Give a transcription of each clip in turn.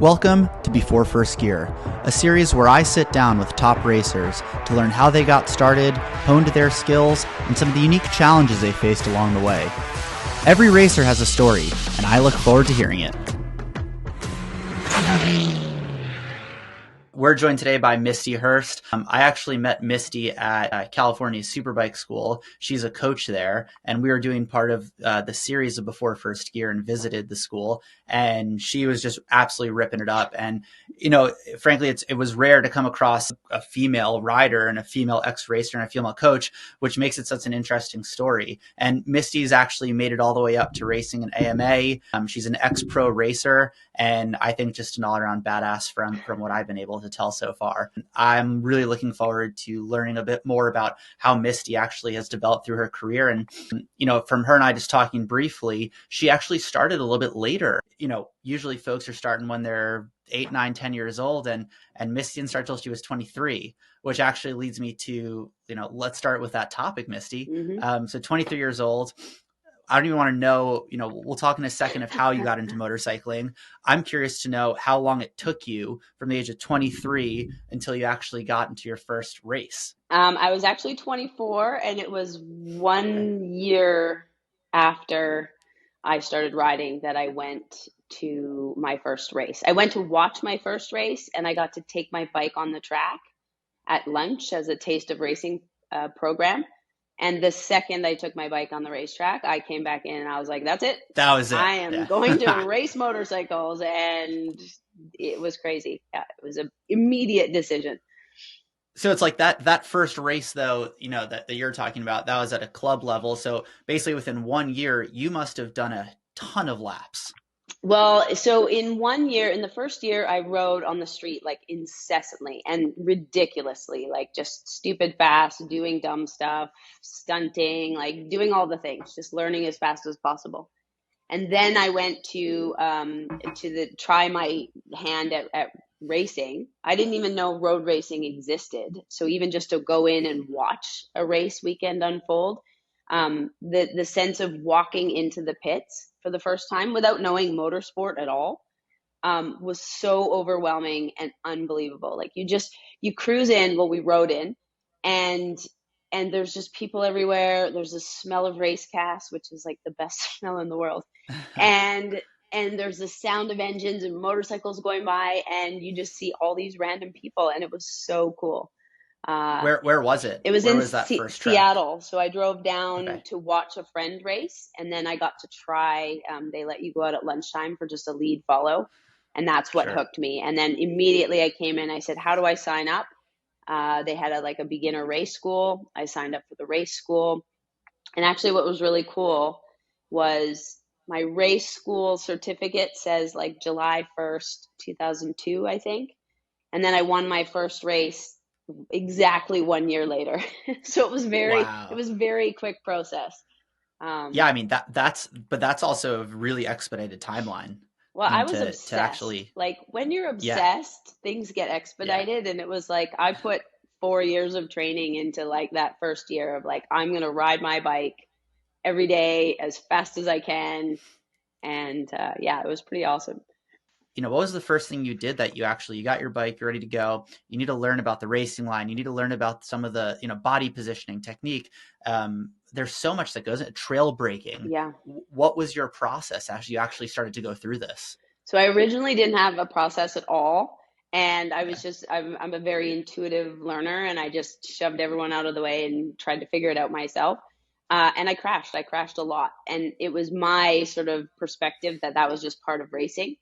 Welcome to Before First Gear, a series where I sit down with top racers to learn how they got started, honed their skills, and some of the unique challenges they faced along the way. Every racer has a story, and I look forward to hearing it. We're joined today by Misti Hurst. I actually met Misti at California Superbike school. She's a coach there, and we were doing part of the series of Before First Gear and visited the school, and she was just absolutely ripping it up. And, you know, frankly, it was rare to come across a female rider and a female ex-racer and a female coach, which makes it such an interesting story. And Misti's actually made it all the way up to racing an AMA. She's an ex-pro racer, and I think just an all-around badass from what I've been able to tell so far. I'm really looking forward to learning a bit more about how Misti actually has developed through her career. And, you know, from her and I just talking briefly, she actually started a little bit later. You know, usually folks are starting when they're 8, 9, 10 years old, and Misti didn't start till she was 23, which actually leads me to, you know, let's start with that topic, Misti. So 23 years old. I don't even want to know, you know, we'll talk in a second of how you got into motorcycling. I'm curious to know how long it took you from the age of 23 until you actually got into your first race. I was actually 24, and it was 1 year after I started riding that I went to my first race. I went to watch my first race, and I got to take my bike on the track at lunch as a taste of racing program. And the second I took my bike on the racetrack, I came back in and I was like, that's it. That was it. I am going to race motorcycles. And it was crazy. Yeah, it was an immediate decision. So it's like that first race, though, you know, that you're talking about, that was at a club level. So basically within 1 year, you must have done a ton of laps. Well, so in 1 year, in the first year, I rode on the street like incessantly and ridiculously, like just stupid fast, doing dumb stuff, stunting, like doing all the things, just learning as fast as possible. And then I went to try my hand at racing. I didn't even know road racing existed. So even just to go in and watch a race weekend unfold, the sense of walking into the pits for the first time without knowing motorsport at all was so overwhelming and unbelievable. Like you cruise in, well, we rode in, and there's just people everywhere. There's a smell of race cast, which is like the best smell in the world. And there's the sound of engines and motorcycles going by, and you just see all these random people, and it was so cool. Where was it? It was where in was that first track? Seattle. So I drove down to watch a friend race, and then I got to try. They let you go out at lunchtime for just a lead follow, and that's what hooked me. And then immediately I came in. I said, "How do I sign up?" They had a beginner race school. I signed up for the race school, and actually, what was really cool was my race school certificate says like July 1st, 2002, I think, and then I won my first race exactly 1 year later. So it was very quick process. Yeah, I mean that's also a really expedited timeline. Well, I was obsessed. To actually, like when you're obsessed, things get expedited. And it was like I put 4 years of training into like that first year of like, I'm gonna ride my bike every day as fast as I can. And it was pretty awesome. You know, what was the first thing you did that you got your bike, you're ready to go. You need to learn about the racing line. You need to learn about some of the, you know, body positioning technique. There's so much that goes into trail braking. Yeah. What was your process as you actually started to go through this? So I originally didn't have a process at all. And I was I'm a very intuitive learner, and I just shoved everyone out of the way and tried to figure it out myself. And I crashed a lot. And it was my sort of perspective that was just part of racing.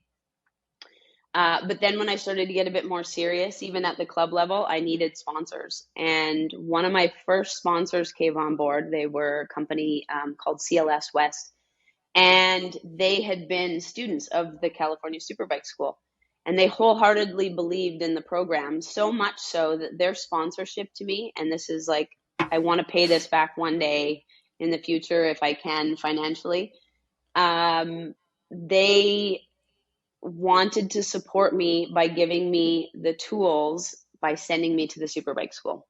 But then when I started to get a bit more serious, even at the club level, I needed sponsors. And one of my first sponsors came on board. They were a company called CLS West. And they had been students of the California Superbike school. And they wholeheartedly believed in the program, so much so that their sponsorship to me, and this is like, I want to pay this back one day in the future if I can financially, they wanted to support me by giving me the tools by sending me to the Superbike school.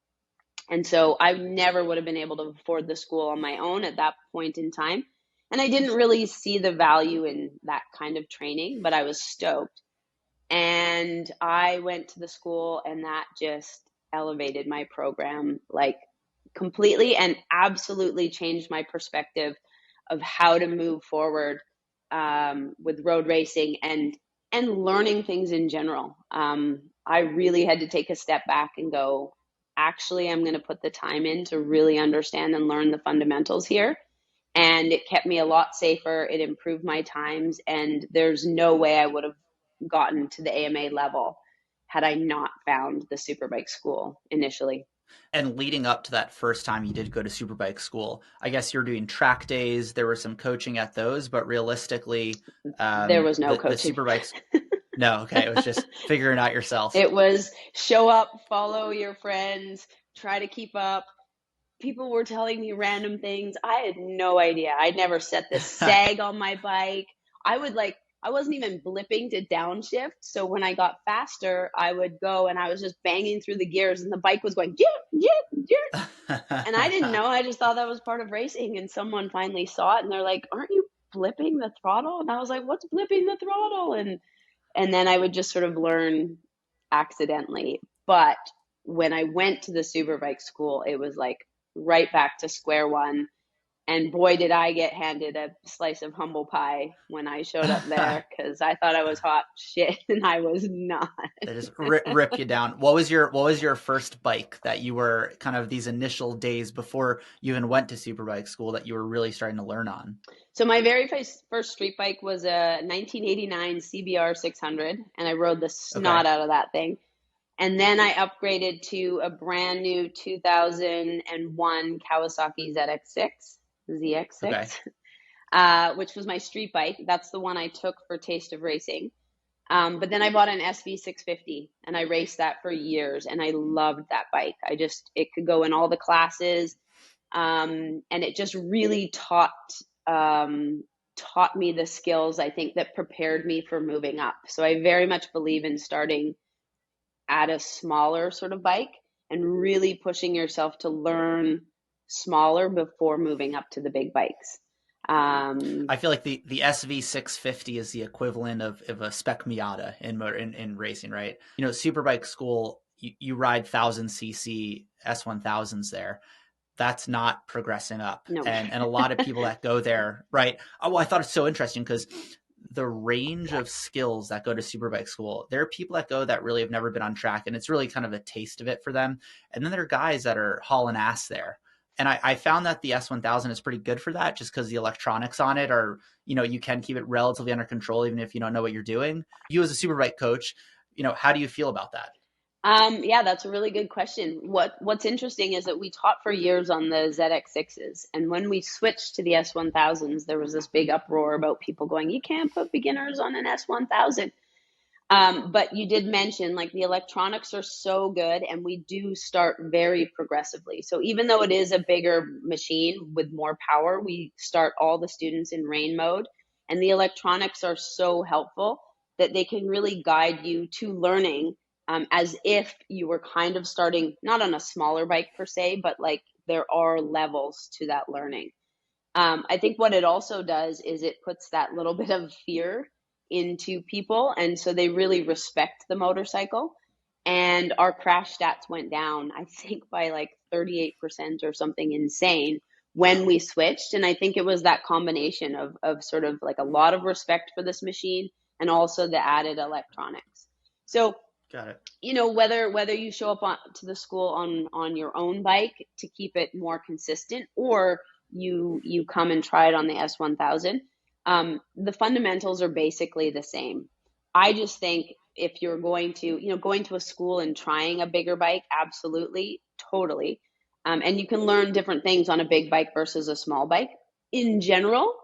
And so I never would have been able to afford the school on my own at that point in time. And I didn't really see the value in that kind of training, but I was stoked. And I went to the school, and that just elevated my program like completely, and absolutely changed my perspective of how to move forward with road racing and learning things in general. I really had to take a step back and go, actually, I'm going to put the time in to really understand and learn the fundamentals here. And it kept me a lot safer. It improved my times, and there's no way I would have gotten to the AMA level had I not found the Superbike school initially. And leading up to that first time you did go to Superbike school, I guess you're doing track days. There was some coaching at those, but realistically, There was no the coaching. Superbikes. No, okay, it was just figuring it out yourself. It was show up, follow your friends, try to keep up. People were telling me random things. I had no idea. I'd never set this sag on my bike. I wasn't even blipping to downshift. So when I got faster, I would go and I was just banging through the gears and the bike was going, yeah, yeah, yeah. And I didn't know. I just thought that was part of racing. And someone finally saw it and they're like, aren't you blipping the throttle? And I was like, what's blipping the throttle? And then I would just sort of learn accidentally. But when I went to the Superbike school, it was like right back to square one. And boy, did I get handed a slice of humble pie when I showed up there, because I thought I was hot shit and I was not. They just rip you down. What was your first bike that you were kind of these initial days before you even went to Superbike school that you were really starting to learn on? So my very first street bike was a 1989 CBR 600, and I rode the Okay. snot out of that thing. And then I upgraded to a brand new 2001 Kawasaki Okay. ZX6, which was my street bike. That's the one I took for Taste of Racing. But then I bought an SV650 and I raced that for years, and I loved that bike. It could go in all the classes. And it just really taught me the skills, I think, that prepared me for moving up. So I very much believe in starting at a smaller sort of bike and really pushing yourself to learn smaller before moving up to the big bikes. I feel like the SV650 is the equivalent of a Spec Miata in racing, right? You know, Superbike school, you ride 1000cc S1000s there. That's not progressing up. No. And a lot of people that go there, right? Oh, well, I thought it's so interesting because the range of skills that go to Superbike school, there are people that go that really have never been on track, and it's really kind of a taste of it for them. And then there are guys that are hauling ass there. And I found that the S1000 is pretty good for that, just because the electronics on it are, you know, you can keep it relatively under control even if you don't know what you're doing. You as a Superbike coach, you know, how do you feel about that? Yeah, that's a really good question. What's interesting is that we taught for years on the ZX6s, and when we switched to the S1000s, there was this big uproar about people going, "You can't put beginners on an S1000." But you did mention like the electronics are so good, and we do start very progressively. So even though it is a bigger machine with more power, we start all the students in rain mode, and the electronics are so helpful that they can really guide you to learning, as if you were kind of starting not on a smaller bike per se, but like there are levels to that learning. I think what it also does is it puts that little bit of fear into people, and so they really respect the motorcycle. And our crash stats went down, I think, by like 38% or something insane when we switched. And I think it was that combination of sort of like a lot of respect for this machine and also the added electronics. So Got it. you know, whether you show up to the school on your own bike to keep it more consistent, or you come and try it on the S1000, the fundamentals are basically the same. I just think if you're going to a school and trying a bigger bike, absolutely, totally. And you can learn different things on a big bike versus a small bike. In general,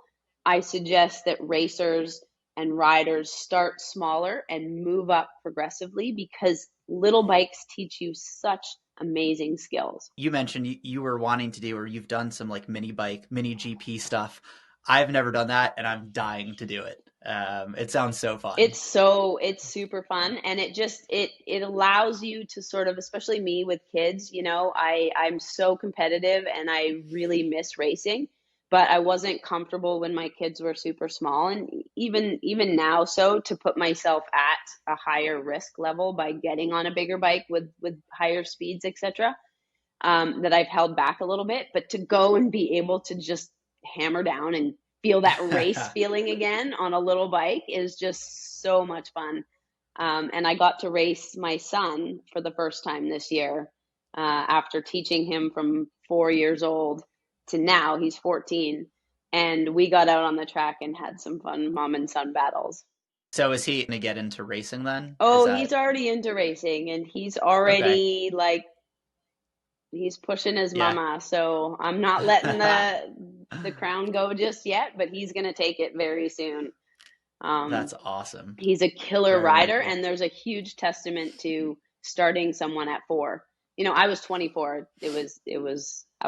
I suggest that racers and riders start smaller and move up progressively, because little bikes teach you such amazing skills. You mentioned you were wanting to do, or you've done some like mini GP stuff. I've never done that, and I'm dying to do it. It sounds so fun. It's super fun, and it allows you to sort of, especially me with kids, I'm so competitive and I really miss racing, but I wasn't comfortable when my kids were super small, and even now, so to put myself at a higher risk level by getting on a bigger bike with higher speeds, etc., that I've held back a little bit. But to go and be able to just hammer down and feel that race feeling again on a little bike is just so much fun. And I got to race my son for the first time this year, after teaching him from 4 years old to now he's 14. And we got out on the track and had some fun mom and son battles. So is he going to get into racing then? Is Oh, he's that already into racing, and he's okay? already like he's pushing his Yeah. mama. So I'm not letting the crown go just yet, but he's gonna take it very soon. Um, That's awesome. he's a killer Very, very rider, cool. and there's a huge testament to starting someone at 4. I was 24. I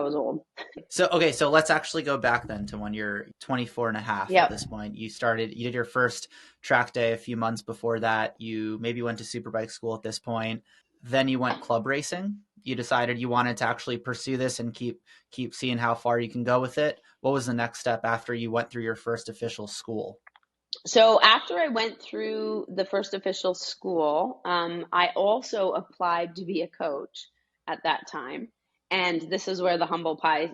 was old. So, okay, so let's actually go back then to when you're 24 and a half at Yep. this point. You did your first track day a few months before that. You maybe went to Superbike school at this point. Then you went club racing. You decided you wanted to actually pursue this and keep seeing how far you can go with it. What was the next step after you went through your first official school? So after I went through the first official school, I also applied to be a coach at that time. And this is where the humble pie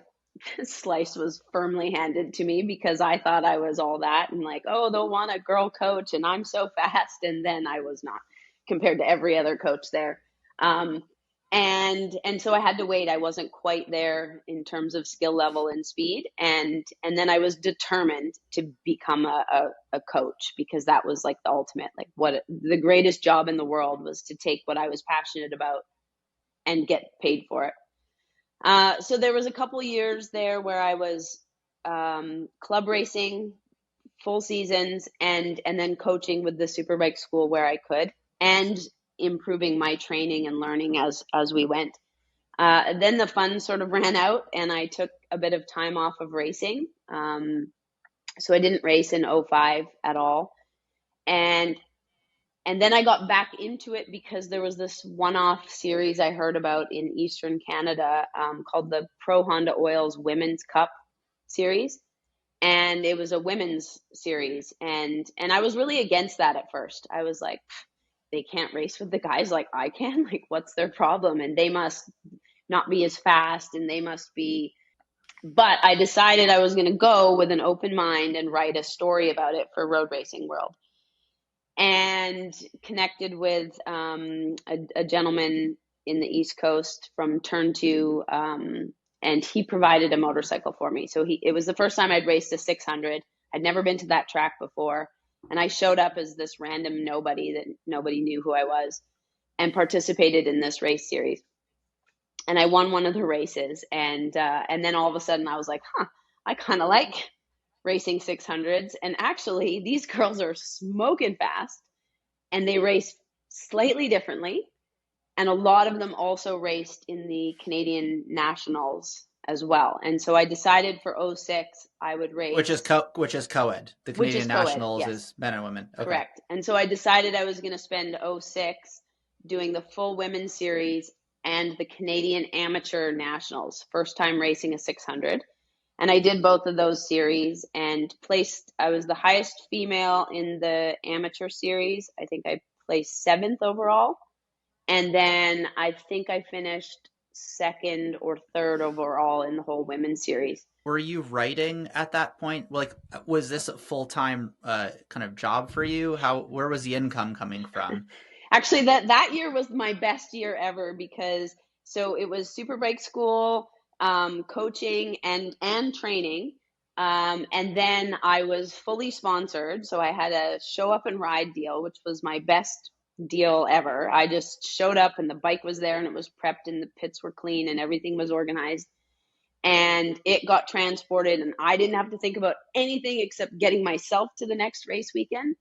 slice was firmly handed to me, because I thought I was all that and like, oh, they'll want a girl coach and I'm so fast. And then I was not, compared to every other coach there. Um, and so I had to wait. I wasn't quite there in terms of skill level and speed. And then I was determined to become a coach, because that was like the ultimate, like what the greatest job in the world was, to take what I was passionate about and get paid for it. So there was a couple years there where I was club racing full seasons, and then coaching with the Superbike school where I could, and improving my training and learning as we went. Then the fun sort of ran out, and I took a bit of time off of racing. So I didn't race in '05 at all. And and then I got back into it because there was this one-off series I heard about in Eastern Canada, called the Pro Honda Oils Women's Cup series, and it was a women's series, and I was really against that at first. I was like, they can't race with the guys like I can. Like, what's their problem? And they must not be as fast, and they must be. But I decided I was going to go with an open mind and write a story about it for Road Racing World, and connected with a gentleman in the East Coast from Turn 2, and he provided a motorcycle for me. So it was the first time I'd raced a 600. I'd never been to that track before, and I showed up as this random nobody that nobody knew who I was, and participated in this race series. And I won one of the races, and then all of a sudden I was like, huh, I kind of like racing 600s. And actually, these girls are smoking fast, and they race slightly differently. And a lot of them also raced in the Canadian Nationals as well. And so I decided for '06 I would race, Which is co-ed. The which is Canadian co-ed, Nationals yes, is men and women. Okay. correct. And so I decided I was going to spend '06 doing the full women's series and the Canadian Amateur Nationals, first time racing a 600. And I did both of those series and placed, I was the highest female in the amateur series. I think I placed 7th overall. And then I think I finished second or third overall in the whole women's series. Were you writing at that point? Like, was this a full time kind of job for you? Where was the income coming from? Actually, that year was my best year ever, because so it was Superbike school, coaching and training. And then I was fully sponsored. So I had a show up and ride deal, which was my best deal ever. I just showed up, and the bike was there, and it was prepped, and the pits were clean, and everything was organized. And it got transported, and I didn't have to think about anything except getting myself to the next race weekend.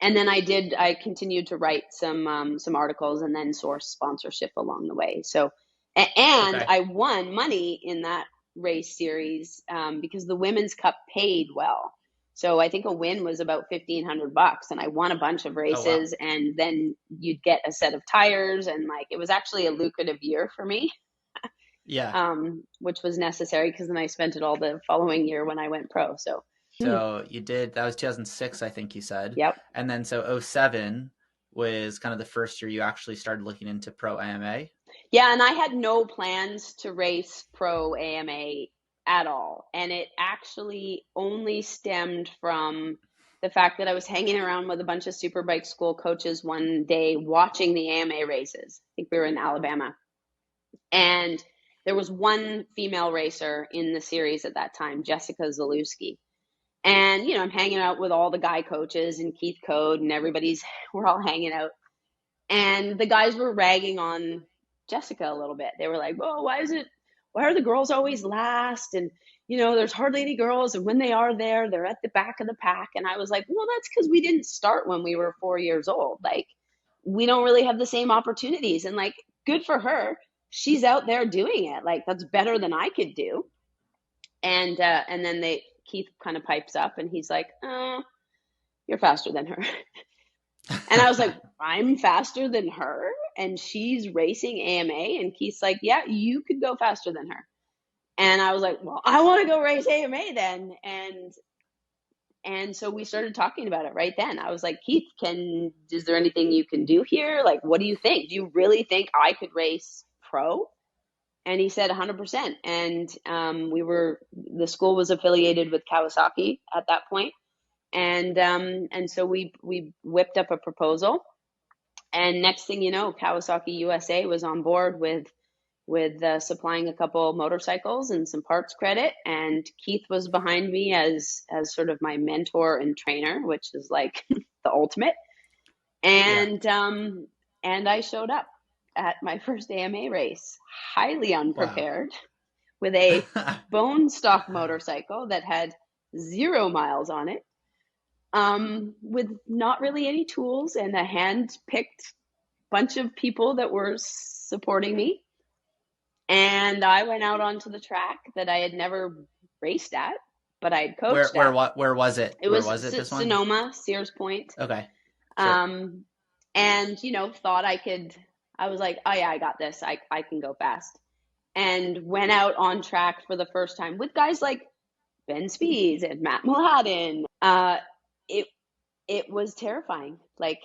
And then I continued to write some articles, and then source sponsorship along the way. So, and Okay. I won money in that race series, because the Women's Cup paid well. So I think a win was about $1,500, and I won a bunch of Oh wow. races, and then you'd get a set of tires, and like it was actually a lucrative year for me. Yeah. which was necessary because then I spent it all the following year when I went pro. So, So you did, that was 2006, I think you said. yep. And then so '07 was kind of the first year you actually started looking into pro AMA. Yeah, and I had no plans to race pro AMA at all. And it actually only stemmed from the fact that I was hanging around with a bunch of superbike school coaches one day watching the AMA races. I think we were in Alabama. And there was one female racer in the series at that time, Jessica Zalewski. And, I'm hanging out with all the guy coaches and Keith Code and we're all hanging out. And the guys were ragging on Jessica a little bit. They were like, "Oh, why are the girls always last? And, there's hardly any girls. And when they are there, they're at the back of the pack." And I was like, "Well, that's because we didn't start when we were 4 years old. Like, we don't really have the same opportunities. And, like, good for her. She's out there doing it. Like, that's better than I could do." And then Keith kind of pipes up and he's like, "You're faster than her." And I was like, "I'm faster than her and she's racing AMA?" And Keith's like, "Yeah, you could go faster than her." And I was like, "Well, I want to go race AMA then." And so we started talking about it right then. I was like, "Keith, is there anything you can do here? Like, what do you think? Do you really think I could race pro?" And he said 100%. And the school was affiliated with Kawasaki at that point. And so we whipped up a proposal. And next thing you know, Kawasaki USA was on board with supplying a couple motorcycles and some parts credit. And Keith was behind me as sort of my mentor and trainer, which is like the ultimate. Yeah. And I showed up at my first AMA race, highly Wow. unprepared, with a bone stock motorcycle that had 0 miles on it, with not really any tools and a hand-picked bunch of people that were supporting me. And I went out onto the track that I had never raced at, but I had Where coached where at. what where was it? It Where was was it this one? Sonoma, Sears Point. Okay. Sure. Um, and, thought I was like, "Oh yeah, I got this. I can go fast." And went out on track for the first time with guys like Ben Spees and Matt Mladen. It it was terrifying. Like,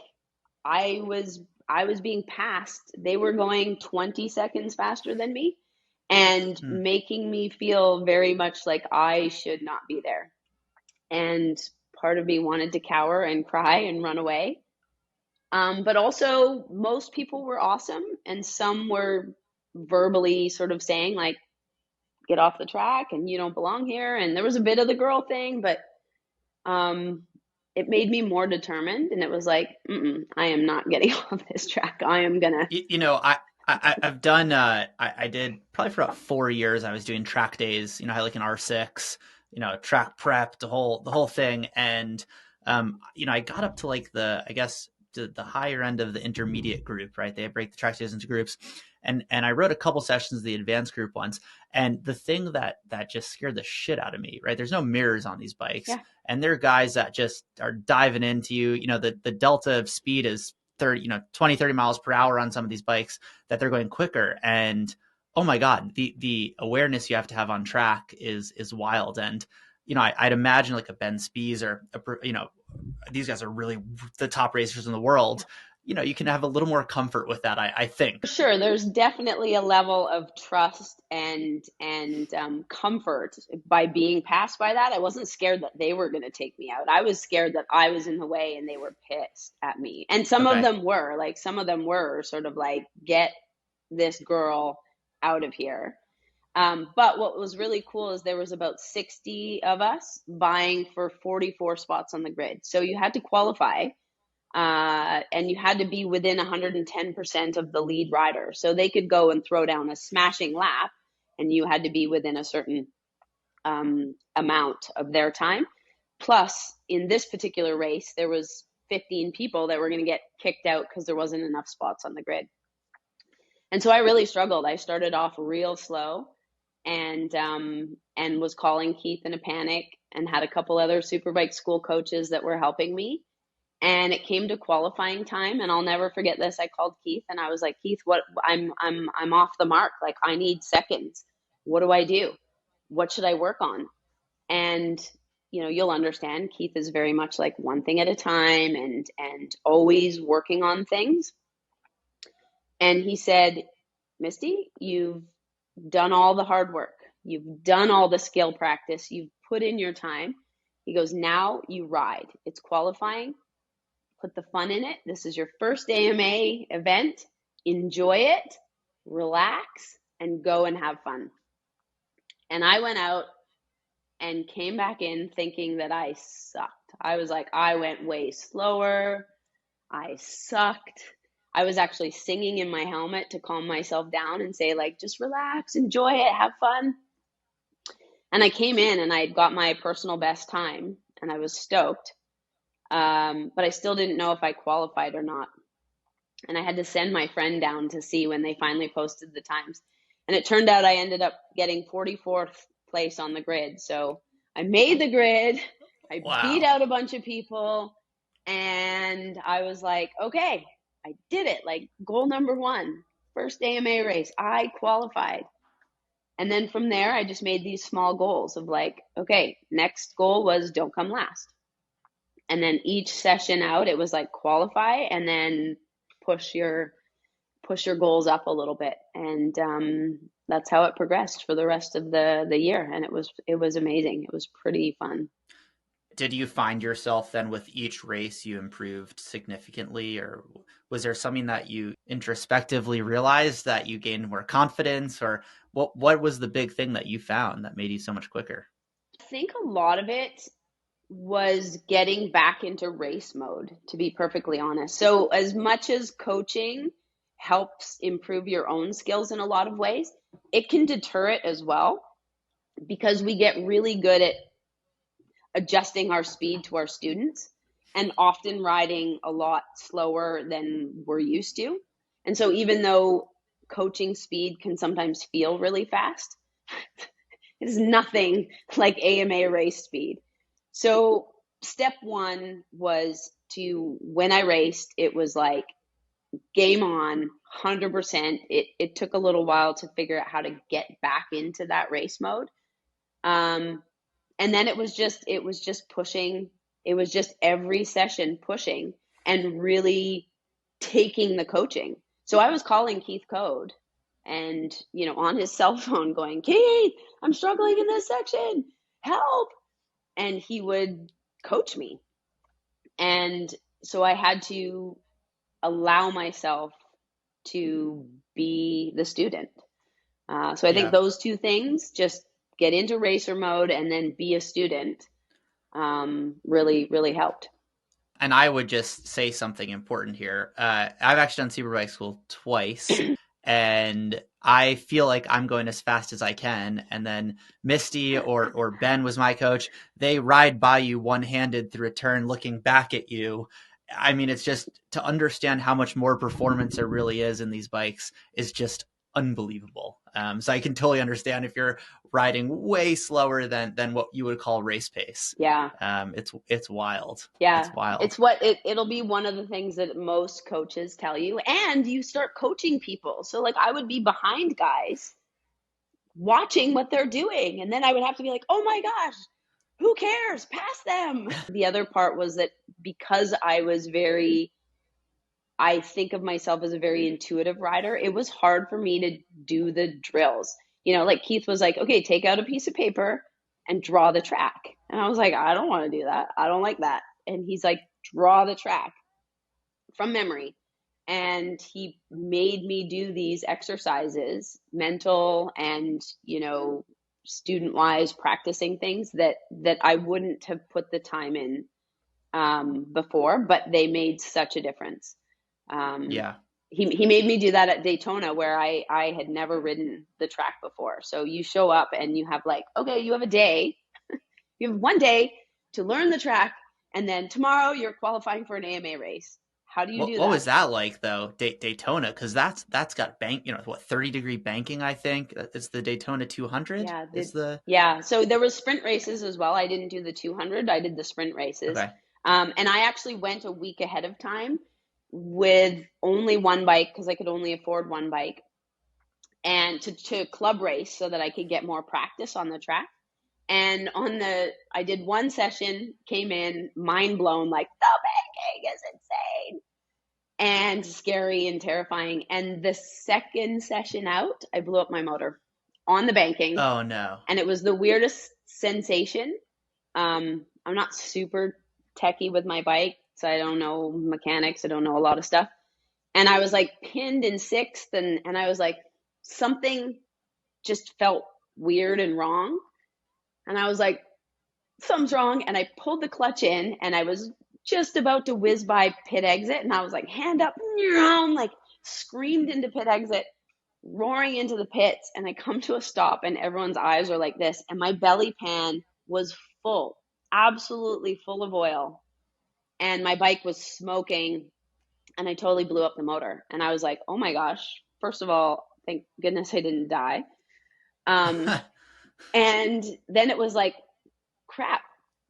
I was being passed. They were going 20 seconds faster than me and Hmm. making me feel very much like I should not be there. And part of me wanted to cower and cry and run away. But also, most people were awesome, and some were verbally sort of saying, like, "Get off the track and you don't belong here." And there was a bit of the girl thing, but um, it made me more determined. And it was like, I am not getting off this track. I am gonna. You know, I've done I did probably for about 4 years. I was doing track days. I had like an R6, track prep, the whole thing, and I got up to like I guess the higher end of the intermediate group, right? They break the track days into groups, and I rode a couple sessions of the advanced group once, and the thing that just scared the shit out of me, right? There's no mirrors on these bikes, Yeah, and they're guys that just are diving into you. The delta of speed is 30, 20, 30 miles per hour on some of these bikes, that they're going quicker. And oh my God, the awareness you have to have on track is wild. And, I'd imagine like a Ben Spees or, these guys are really the top racers in the world. You can have a little more comfort with that, I think. for sure. There's definitely a level of trust and comfort by being passed by that. I wasn't scared that they were going to take me out. I was scared that I was in the way and they were pissed at me. And some of Okay. them were sort of like, "Get this girl out of here." But what was really cool is there was about 60 of us vying for 44 spots on the grid. So you had to qualify, and you had to be within 110% of the lead rider. So they could go and throw down a smashing lap, and you had to be within a certain amount of their time. Plus, in this particular race, there was 15 people that were going to get kicked out because there wasn't enough spots on the grid. And so I really struggled. I started off real slow, and was calling Keith in a panic, and had a couple other Superbike school coaches that were helping me. And it came to qualifying time, and I'll never forget this. I called Keith and I was like, Keith, what I'm off the mark. Like, I need seconds. What do I do? What should I work on? And you'll understand Keith is very much like one thing at a time and always working on things. And he said, Misty, you've done all the hard work. You've done all the skill practice. You've put in your time. He goes, now you ride. It's qualifying. Put the fun in it. This is your first AMA event. Enjoy it, relax, and go and have fun. And I went out and came back in thinking that I sucked. I was like, I went way slower. I sucked. I was actually singing in my helmet to calm myself down and say, like, just relax, enjoy it, have fun. And I came in and I had got my personal best time and I was stoked. But I still didn't know if I qualified or not. And I had to send my friend down to see when they finally posted the times. And it turned out I ended up getting 44th place on the grid. So I made the grid. I beat out a bunch of people. And I was like, okay, I did it. Like, goal number 1, first AMA race, I qualified. And then from there, I just made these small goals of like, okay, next goal was don't come last. And then each session out, it was like qualify and then push your goals up a little bit. And that's how it progressed for the rest of the year. And it was amazing. It was pretty fun. Did you find yourself then with each race you improved significantly, or was there something that you introspectively realized that you gained more confidence, or what was the big thing that you found that made you so much quicker? I think a lot of it was getting back into race mode, to be perfectly honest. So as much as coaching helps improve your own skills in a lot of ways, it can deter it as well, because we get really good at adjusting our speed to our students and often riding a lot slower than we're used to. And so even though coaching speed can sometimes feel really fast, it is nothing like AMA race speed. So step 1 was to, when I raced, it was like game on, 100%. It took a little while to figure out how to get back into that race mode. And then it was just pushing. It was just every session pushing and really taking the coaching. So I was calling Keith Code and, on his cell phone going, Keith, I'm struggling in this section, help. And he would coach me. And so I had to allow myself to be the student. So I think those two things, just get into racer mode and then be a student, really, really helped. And I would just say something important here. I've actually done Superbike school twice, and I feel like I'm going as fast as I can. And then Misty or Ben was my coach. They ride by you one-handed through a turn, looking back at you. I mean, it's just to understand how much more performance there really is in these bikes is just unbelievable. So I can totally understand if you're riding way slower than what you would call race pace. Yeah. It's wild. Yeah. It's wild. It's what it'll be one of the things that most coaches tell you, and you start coaching people. So like I would be behind guys watching what they're doing. And then I would have to be like, oh my gosh, who cares? Pass them. The other part was that because I think of myself as a very intuitive rider, it was hard for me to do the drills. Like Keith was like, okay, take out a piece of paper and draw the track. And I was like, I don't want to do that. I don't like that. And he's like, draw the track from memory. And he made me do these exercises, mental and, student wise, practicing things that I wouldn't have put the time in before, but they made such a difference. He made me do that at Daytona, where I had never ridden the track before. So you show up and you have like, okay, you have a day, you have one day to learn the track, and then tomorrow you're qualifying for an AMA race. How do you do that? What was that like though, Daytona? Because that's got 30-degree banking. I think it's the Daytona 200. Yeah. So there was sprint races as well. I didn't do the 200. I did the sprint races. Okay. And I actually went a week ahead of time with only one bike because I could only afford one bike, and to club race so that I could get more practice on the track. And I did one session, came in, mind blown, like the banking is insane and scary and terrifying. And the second session out, I blew up my motor on the banking, Oh no. and it was the weirdest sensation. I'm not super techie with my bike, so I don't know mechanics. I don't know a lot of stuff. And I was like pinned in sixth, and I was like, something just felt weird and wrong. And I was like, something's wrong. And I pulled the clutch in, and I was just about to whiz by pit exit. And I was like, hand up, like screamed into pit exit, roaring into the pits. And I come to a stop, and everyone's eyes are like this. And my belly pan was full, absolutely full of oil. And my bike was smoking, and I totally blew up the motor. And I was like, oh my gosh, first of all, thank goodness I didn't die. And then it was like, crap,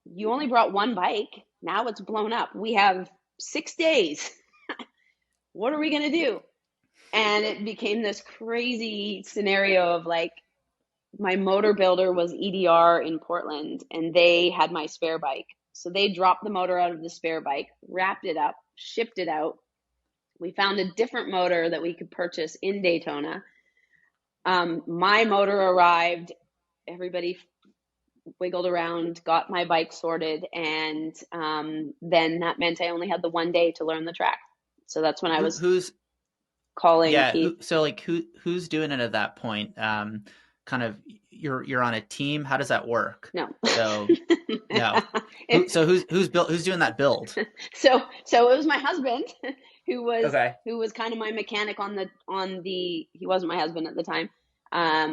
you only brought one bike. Now it's blown up. We have 6 days. What are we going to do? And it became this crazy scenario of like, my motor builder was EDR in Portland, and they had my spare bike. So they dropped the motor out of the spare bike, wrapped it up, shipped it out. We found a different motor that we could purchase in Daytona. My motor arrived. Everybody wiggled around, got my bike sorted, and then that meant I only had the one day to learn the track. So that's when I was Who's calling yeah? Keith. So like who's doing it at that point? Kind of you're on a team. How does that work? No. So no. Who's doing that build? So it was my husband who Okay. was kind of my mechanic on the he wasn't my husband at the time.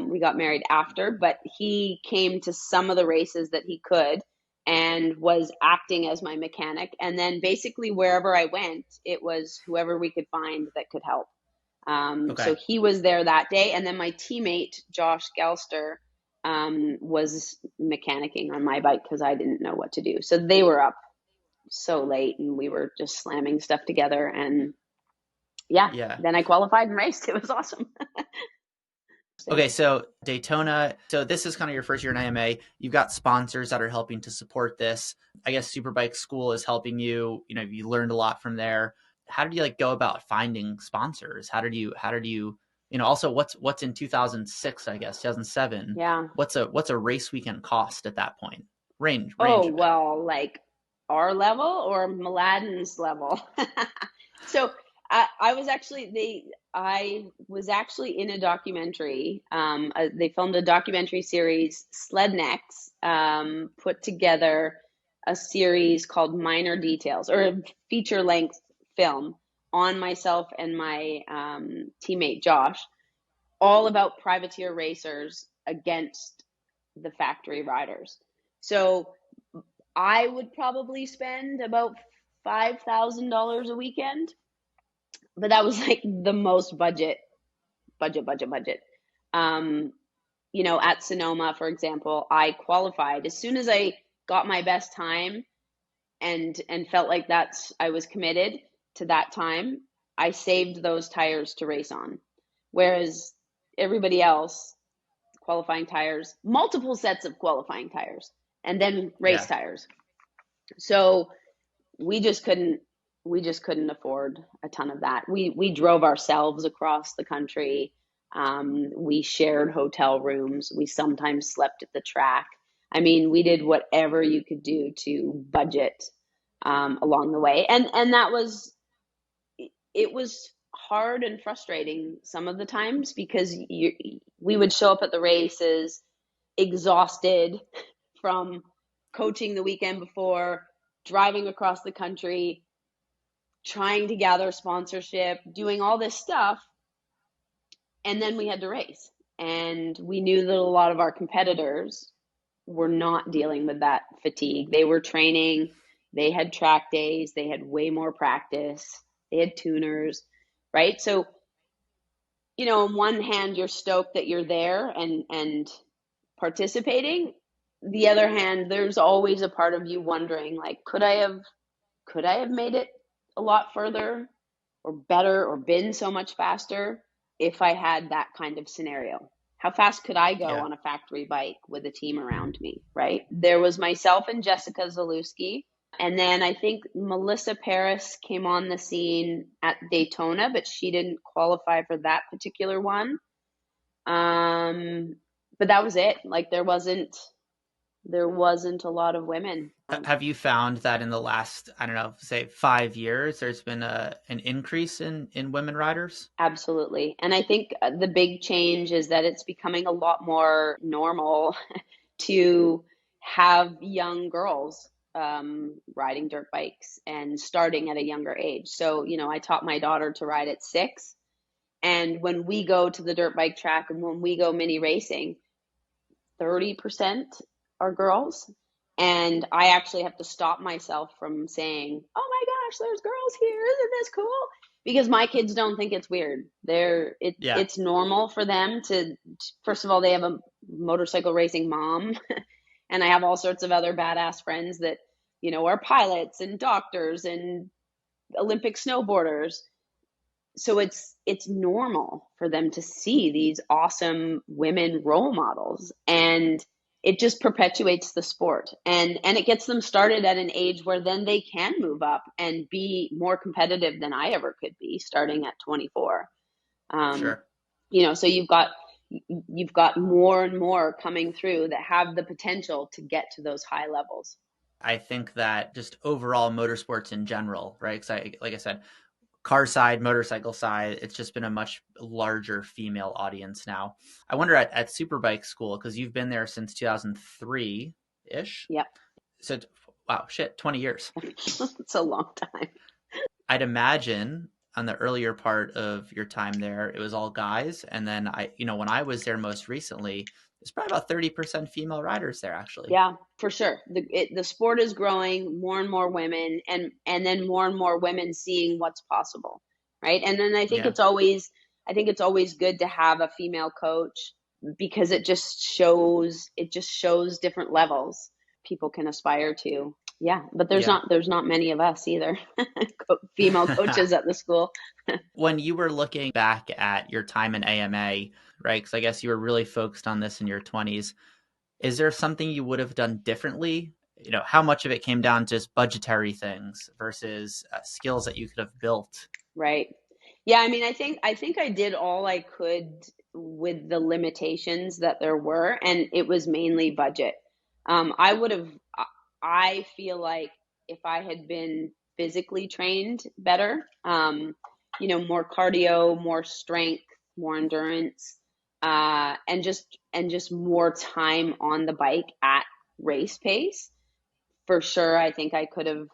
We got married after, but he came to some of the races that he could and was acting as my mechanic. And then basically wherever I went, it was whoever we could find that could help. So Okay. he was there that day. And then my teammate, Josh Gelster, was mechanicking on my bike because I didn't know what to do. So they were up so late, and we were just slamming stuff together. And yeah, Yeah. then I qualified and raced. It was awesome. Okay, so Daytona. So this is kind of your first year in IMA. You've got sponsors that are helping to support this. I guess Superbike School is helping you. You know, you learned a lot from there. How did you like go about finding sponsors? How did you also what's in 2006, I guess, 2007? Yeah. What's a race weekend cost at that point? Range Oh, of it. well, like our level or Mladen's level. So I was actually in a documentary. They filmed a documentary series. Slednex put together a series called Minor Details, or a feature length film on myself and my teammate Josh, all about privateer racers against the factory riders. So I would probably spend about $5,000 a weekend, but that was like the most budget. Um, at Sonoma, for example, I qualified as soon as I got my best time and felt like I was committed to that time. I saved those tires to race on, whereas everybody else, qualifying tires, multiple sets of qualifying tires, and then race Yeah. tires. So we just couldn't afford a ton of that. We drove ourselves across the country. We shared hotel rooms. We sometimes slept at the track. I mean, we did whatever you could do to budget along the way, and it was hard and frustrating some of the times because we would show up at the races exhausted from coaching the weekend before, driving across the country, trying to gather sponsorship, doing all this stuff, and then we had to race. And we knew that a lot of our competitors were not dealing with that fatigue. They were training, they had track days, they had way more practice, they had tuners, right? So, on one hand, you're stoked that you're there and participating. The other hand, there's always a part of you wondering, like, could I have could I have made it a lot further or better or been so much faster if I had that kind of scenario? How fast could I go Yeah. on a factory bike with a team around me, right? There was myself and Jessica Zalewski. And then I think Melissa Paris came on the scene at Daytona, but she didn't qualify for that particular one. Um, but that was it. Like there wasn't a lot of women. Have you found that in the last, I don't know, say 5 years, there's been an increase in women riders? Absolutely. And I think the big change is that it's becoming a lot more normal to have young girls riding dirt bikes and starting at a younger age. So, I taught my daughter to ride at 6. And when we go to the dirt bike track and when we go mini racing, 30% are girls. And I actually have to stop myself from saying, "Oh my gosh, there's girls here. Isn't this cool?" Because my kids don't think it's weird. Yeah. It's normal for them to, first of all, they have a motorcycle racing mom, and I have all sorts of other badass friends that, are pilots and doctors and Olympic snowboarders. So it's normal for them to see these awesome women role models, and it just perpetuates the sport, and it gets them started at an age where then they can move up and be more competitive than I ever could be starting at 24. um, Sure. so you've got more and more coming through that have the potential to get to those high levels. I think that just overall motorsports in general, right? Because like I said, car side, motorcycle side, it's just been a much larger female audience now. I wonder at Superbike school, because you've been there since 2003 ish. Yep. So, wow, shit, 20 years. It's a long time. I'd imagine on the earlier part of your time there, it was all guys. And then when I was there most recently, there's probably about 30% female riders there, actually. Yeah, for sure. The sport is growing, more and more women, and then more and more women seeing what's possible, right? And then Yeah. I think it's always good to have a female coach because it just shows different levels people can aspire to. Yeah, but Yeah. there's not many of us either, female coaches at the school. When you were looking back at your time in AMA, right? Because I guess you were really focused on this in your 20s. Is there something you would have done differently? How much of it came down to just budgetary things versus skills that you could have built? Right. Yeah, I mean, I think I did all I could with the limitations that there were, and it was mainly budget. I would have, I feel like if I had been physically trained better, more cardio, more strength, more endurance, and just more time on the bike at race pace, for sure, I think I could have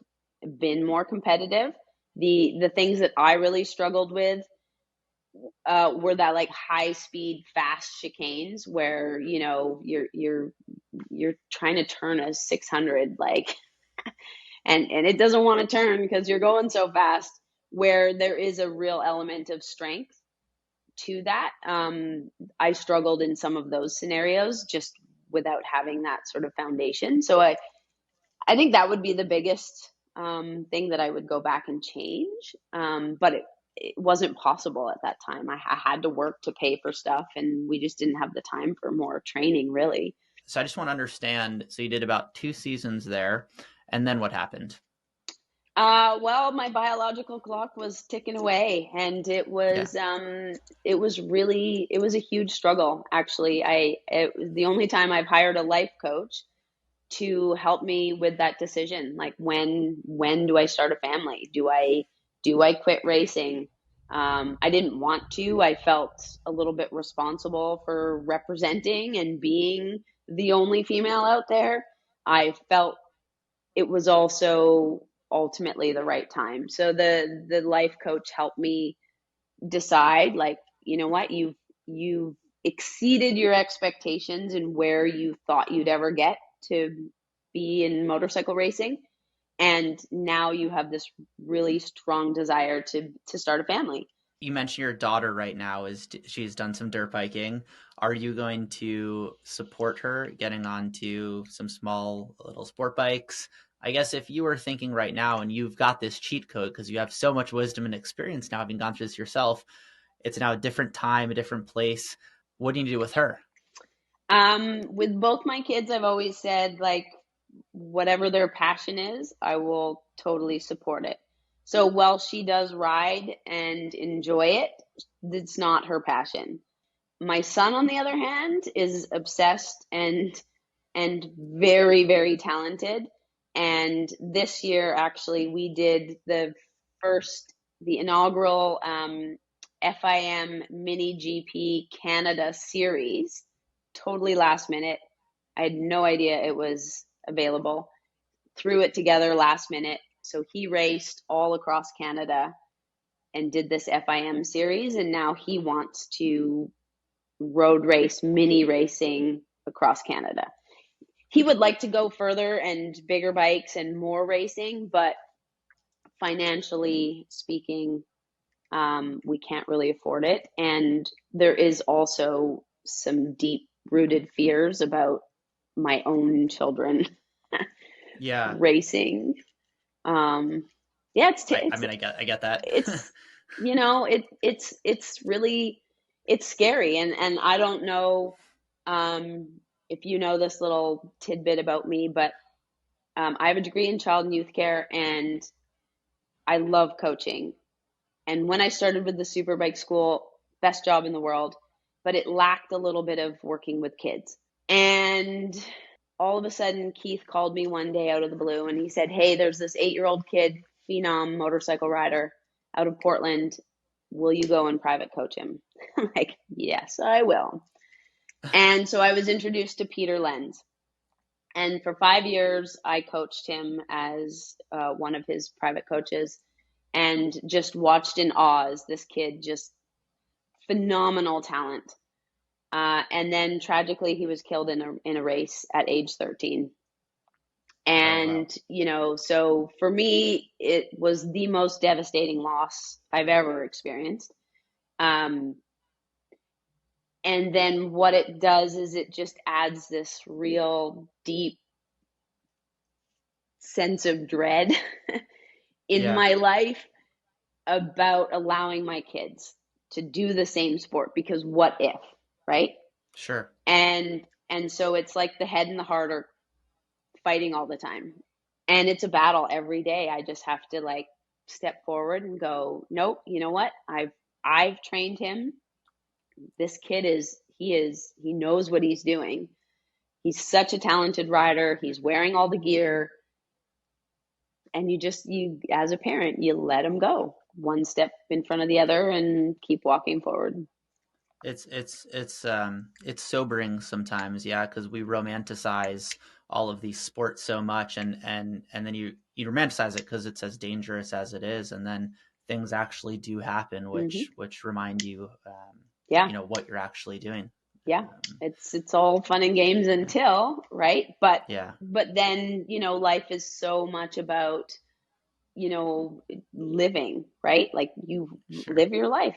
been more competitive. The things that I really struggled with were that like high speed, fast chicanes where you're trying to turn a 600 like, and it doesn't want to turn because you're going so fast. Where there is a real element of strength to that. I struggled in some of those scenarios just without having that sort of foundation. So I think that would be the biggest thing that I would go back and change. But it wasn't possible at that time. I had to work to pay for stuff, and we just didn't have the time for more training, really. So I just want to understand. So you did about 2 seasons there, and then what happened? Well, my biological clock was ticking away, and it Yeah. was it was a huge struggle. Actually, it was the only time I've hired a life coach to help me with that decision. Like when do I start a family? Do I quit racing? I didn't want to. I felt a little bit responsible for representing and being the only female out there. I felt it was also ultimately the right time. So the life coach helped me decide, like, you know what, you've exceeded your expectations and where you thought you'd ever get to be in motorcycle racing, and now you have this really strong desire to start a family. You mentioned your daughter right now she's done some dirt biking. Are you going to support her getting onto some small little sport bikes? I guess if you were thinking right now and you've got this cheat code because you have so much wisdom and experience now, having gone through this yourself, it's now a different time, a different place. What do you do with her? With both my kids, I've always said, like, whatever their passion is, I will totally support it. So while she does ride and enjoy it, it's not her passion. My son, on the other hand, is obsessed and very, very talented. And this year, actually, we did the inaugural FIM Mini GP Canada series, totally last minute. I had no idea it was available. Threw it together last minute. So he raced all across Canada and did this FIM series. And now he wants to road race, mini racing across Canada. He would like to go further and bigger bikes and more racing, but financially speaking, we can't really afford it. And there is also some deep rooted fears about my own children Yeah, racing. Yeah, I mean, I get that. it's it's really it's scary, and I don't know if you know this little tidbit about me, but I have a degree in child and youth care, and I love coaching. And when I started with the Superbike school, best job in the world, but it lacked a little bit of working with kids. And all of a sudden, Keith called me one day out of the blue and he said, "Hey, there's this 8-year-old kid, phenom motorcycle rider out of Portland. Will you go and private coach him?" I'm like, "Yes, I will." And so I was introduced to Peter Lenz. And for 5 years, I coached him as one of his private coaches and just watched in awe as this kid, just phenomenal talent. And then tragically, he was killed in a race at age 13. Oh wow. And, so for me, it was the most devastating loss I've ever experienced. Um, and then what it does is it just adds this real deep sense of dread in Yeah, my life about allowing my kids to do the same sport, because what if, right? sure. And so it's like the head and the heart are fighting all the time. And it's a battle every day. I just have to, like, step forward and go, "Nope, you know what? I've trained him. This kid he knows what he's doing. He's such a talented rider. He's wearing all the gear." And you as a parent, you let him go one step in front of the other and keep walking forward. It's sobering sometimes, yeah, because we romanticize all of these sports so much, and then you romanticize it because it's as dangerous as it is, and then things actually do happen, Hmm. which remind you, Yeah. what you're actually doing. Yeah. Um, It's all fun and games until, right? But yeah, but then, life is so much about, living, right? Like, you sure. live your life.